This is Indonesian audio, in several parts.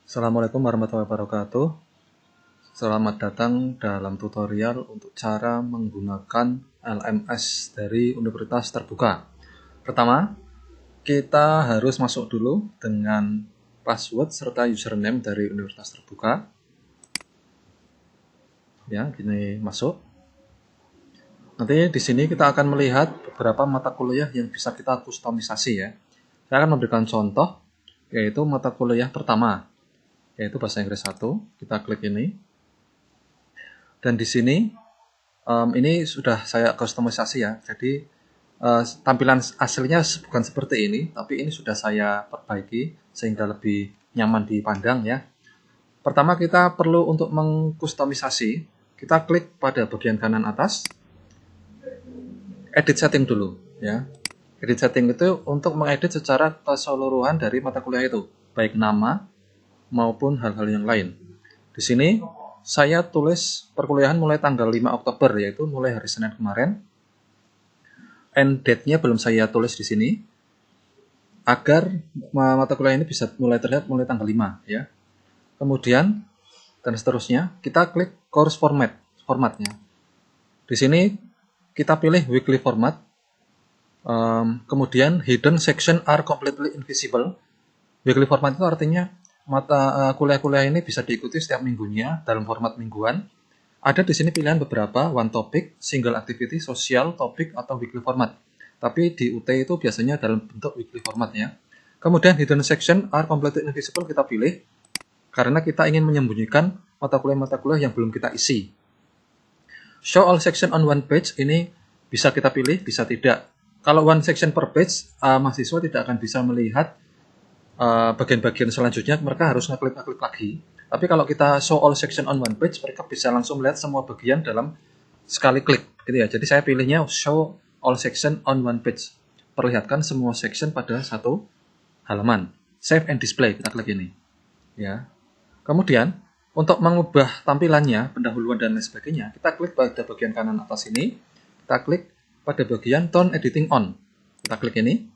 Assalamualaikum warahmatullahi wabarakatuh. Selamat datang dalam tutorial untuk cara menggunakan LMS dari Universitas Terbuka. Pertama, kita harus masuk dulu dengan password serta username dari Universitas Terbuka. Ya, gini masuk. Nanti di sini kita akan melihat beberapa mata kuliah yang bisa kita kustomisasi ya. Saya akan memberikan contoh, yaitu mata kuliah pertama, yaitu bahasa Inggris 1. Kita klik ini. Dan di sini ini sudah saya kustomisasi ya. Jadi tampilan aslinya bukan seperti ini, tapi ini sudah saya perbaiki sehingga lebih nyaman dipandang ya. Pertama kita perlu untuk mengkustomisasi, kita klik pada bagian kanan atas, edit setting dulu ya. Edit setting itu untuk mengedit secara keseluruhan dari mata kuliah itu, baik nama maupun hal-hal yang lain. Di sini saya tulis perkuliahan mulai tanggal 5 Oktober, yaitu mulai hari Senin kemarin. End date-nya belum saya tulis di sini, agar mata kuliah ini bisa mulai terlihat mulai tanggal 5 ya. Kemudian dan seterusnya kita klik course formatnya. Di sini kita pilih weekly format. Kemudian hidden section are completely invisible. Weekly format itu artinya mata kuliah-kuliah ini bisa diikuti setiap minggunya dalam format mingguan. Ada di sini pilihan beberapa, one topic, single activity, social, topic, atau weekly format. Tapi di UT itu biasanya dalam bentuk weekly format ya. Kemudian hidden section are completely invisible kita pilih karena kita ingin menyembunyikan mata kuliah yang belum kita isi. Show all section on one page ini bisa kita pilih, bisa tidak. Kalau one section per page, mahasiswa tidak akan bisa melihat bagian-bagian selanjutnya, mereka harus ngeklik lagi. Tapi kalau kita show all section on one page, mereka bisa langsung melihat semua bagian dalam sekali klik gitu ya. Jadi saya pilihnya show all section on one page, perlihatkan semua section pada satu halaman. Save and display, kita klik ini ya. Kemudian untuk mengubah tampilannya, pendahuluan dan lain sebagainya, kita klik pada bagian kanan atas ini, kita klik pada bagian tone editing on, kita klik ini.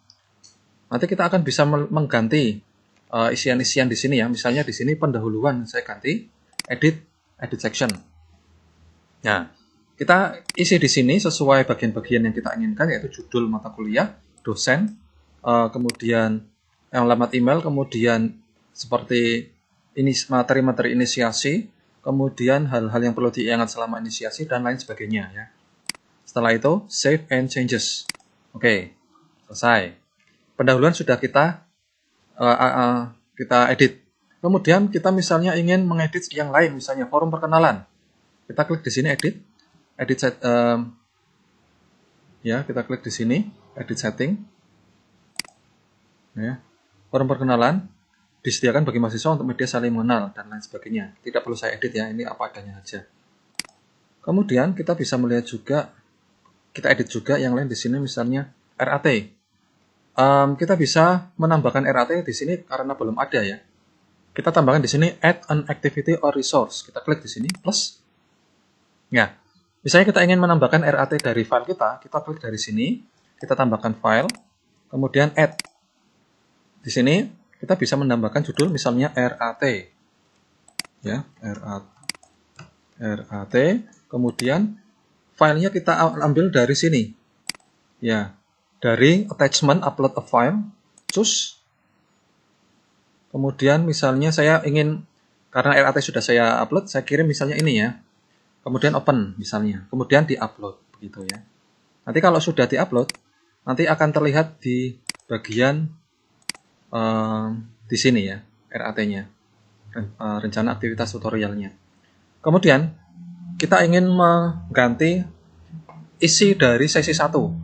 Nanti kita akan bisa mengganti isian-isian di sini ya. Misalnya di sini pendahuluan saya ganti edit section. Nah, kita isi di sini sesuai bagian-bagian yang kita inginkan, yaitu judul mata kuliah, dosen, kemudian alamat email, kemudian seperti ini materi-materi inisiasi, kemudian hal-hal yang perlu diingat selama inisiasi dan lain sebagainya ya. Setelah itu save and changes. Oke, selesai. Pendahuluan sudah kita edit. Kemudian kita misalnya ingin mengedit yang lain, misalnya forum perkenalan. Kita klik di sini edit set, ya, kita klik di sini edit setting. Ya. Forum perkenalan disediakan bagi mahasiswa untuk media saling mengenal dan lain sebagainya. Tidak perlu saya edit ya, ini apa adanya saja. Kemudian kita bisa melihat juga, kita edit juga yang lain di sini, misalnya RAT. Kita bisa menambahkan RAT di sini karena belum ada ya. Kita tambahkan di sini add an activity or resource. Kita klik di sini plus. Ya, misalnya kita ingin menambahkan RAT dari file kita klik dari sini, kita tambahkan file, kemudian add. Di sini kita bisa menambahkan judul misalnya RAT. Ya, RAT. Kemudian filenya kita ambil dari sini. Ya. Dari attachment upload a file, choose. Kemudian misalnya saya ingin, karena RAT sudah saya upload, saya kirim misalnya ini ya. Kemudian open misalnya, kemudian di-upload begitu ya. Nanti kalau sudah di-upload, nanti akan terlihat di bagian di sini ya, RAT-nya, rencana aktivitas tutorialnya. Kemudian kita ingin mengganti isi dari sesi 1.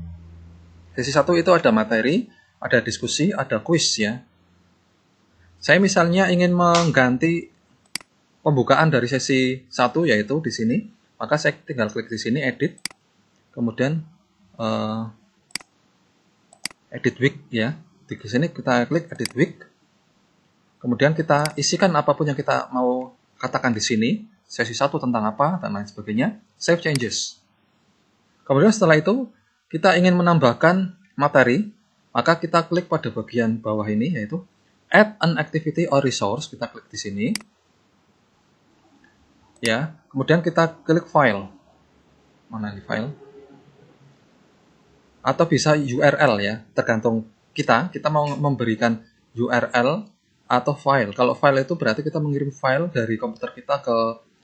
Sesi 1 itu ada materi, ada diskusi, ada kuis ya. Saya misalnya ingin mengganti pembukaan dari sesi 1 yaitu di sini, maka saya tinggal klik di sini edit, kemudian edit week ya. Di sini kita klik edit week. Kemudian kita isikan apapun yang kita mau katakan di sini, sesi 1 tentang apa dan lain sebagainya, save changes. Kemudian setelah itu kita ingin menambahkan materi, maka kita klik pada bagian bawah ini, yaitu add an activity or resource, kita klik di sini. Ya, kemudian kita klik file. Mana di file? Atau bisa URL ya, tergantung kita mau memberikan URL atau file. Kalau file itu berarti kita mengirim file dari komputer kita ke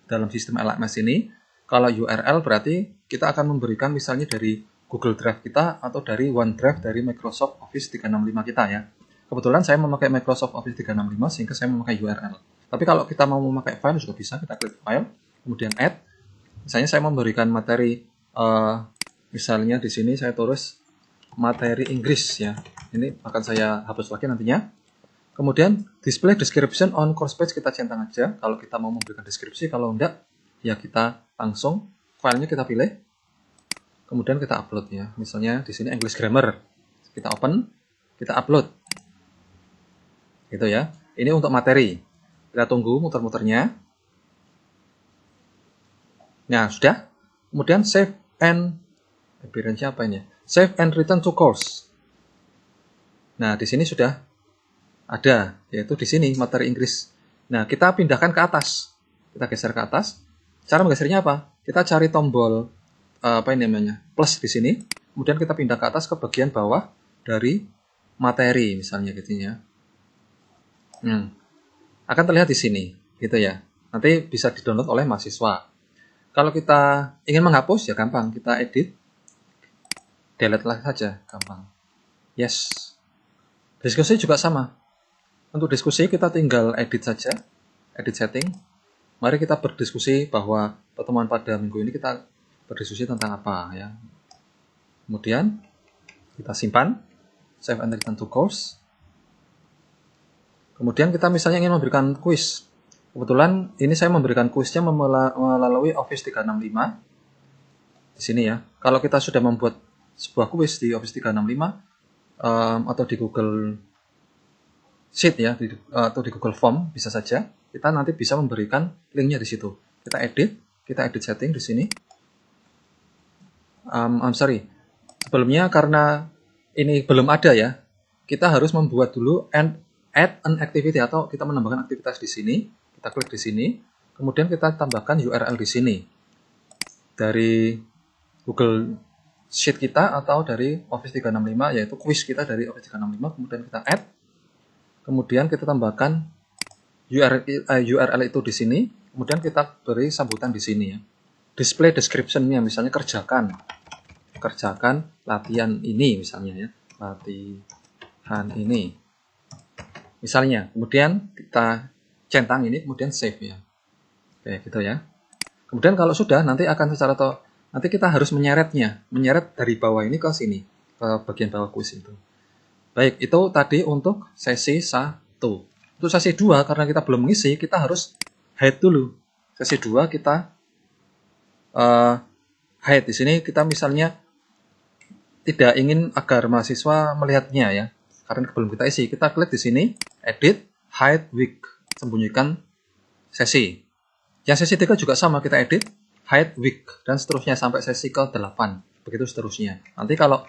dalam sistem LMS ini. Kalau URL berarti kita akan memberikan misalnya dari Google Drive kita atau dari OneDrive dari Microsoft Office 365 kita ya. Kebetulan saya memakai Microsoft Office 365 sehingga saya memakai URL. Tapi kalau kita mau memakai file juga bisa, kita klik file, kemudian add. Misalnya saya memberikan materi, misalnya di sini saya tulis materi Inggris ya. Ini akan saya hapus lagi nantinya. Kemudian display description on course page kita centang aja. Kalau kita mau memberikan deskripsi, kalau enggak ya kita langsung filenya kita pilih. Kemudian kita upload ya. Misalnya di sini English Grammar. Kita open, kita upload. Gitu ya. Ini untuk materi. Kita tunggu muter-muternya. Nah, sudah. Kemudian save and apa ini? Save and return to course. Nah, di sini sudah ada, yaitu di sini materi Inggris. Nah, kita pindahkan ke atas. Kita geser ke atas. Cara menggesernya apa? Kita cari tombol plus di sini. Kemudian kita pindah ke atas ke bagian bawah dari materi misalnya gitu ya. Akan terlihat di sini gitu ya. Nanti bisa di-download oleh mahasiswa. Kalau kita ingin menghapus ya gampang, kita edit, delete lah saja, gampang. Yes. Diskusi juga sama. Untuk diskusi kita tinggal edit saja, edit setting. Mari kita berdiskusi bahwa pertemuan pada minggu ini kita berdiskusi tentang apa ya. Kemudian kita simpan, save and return to course. Kemudian kita misalnya ingin memberikan kuis. Kebetulan ini saya memberikan kuisnya melalui Office 365. Di sini ya. Kalau kita sudah membuat sebuah kuis di Office 365 atau di Google Sheet ya, atau di Google Form bisa saja. Kita nanti bisa memberikan linknya di situ. Kita edit setting di sini. Sebelumnya karena ini belum ada ya, kita harus membuat dulu add an activity atau kita menambahkan aktivitas di sini. Kita klik di sini, kemudian kita tambahkan URL di sini dari Google Sheet kita atau dari Office 365, yaitu quiz kita dari Office 365. Kemudian kita add, kemudian kita tambahkan URL itu di sini, kemudian kita beri sambutan di sini ya. Display description-nya misalnya kerjakan latihan ini misalnya ya, latihan ini misalnya. Kemudian kita centang ini, kemudian save ya. Oke, gitu ya. Kemudian kalau sudah nanti akan nanti kita harus menyeret dari bawah ini ke sini, ke bagian bawah kuis itu. Baik, itu tadi untuk sesi 1. Untuk sesi 2 karena kita belum mengisi, kita harus hide dulu. Sesi 2 kita hide. Di sini kita misalnya tidak ingin agar mahasiswa melihatnya ya, karena belum kita isi. Kita klik di sini, edit, hide week, sembunyikan sesi. Yang sesi 3 juga sama, kita edit, hide week, dan seterusnya sampai sesi ke-8. Begitu seterusnya. Nanti kalau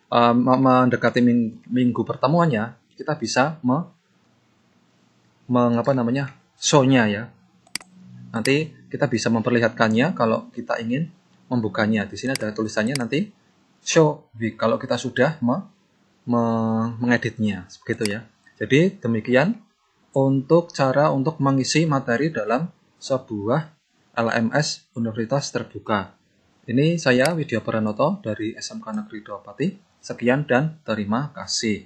mendekati minggu pertemuannya, kita bisa show-nya ya. Nanti kita bisa memperlihatkannya kalau kita ingin membukanya. Di sini ada tulisannya nanti show week kalau kita sudah mengeditnya, begitu ya. Jadi demikian untuk cara untuk mengisi materi dalam sebuah LMS Universitas Terbuka. Ini saya Widya Pranoto dari SMK Negeri 2 Pati. Sekian dan terima kasih.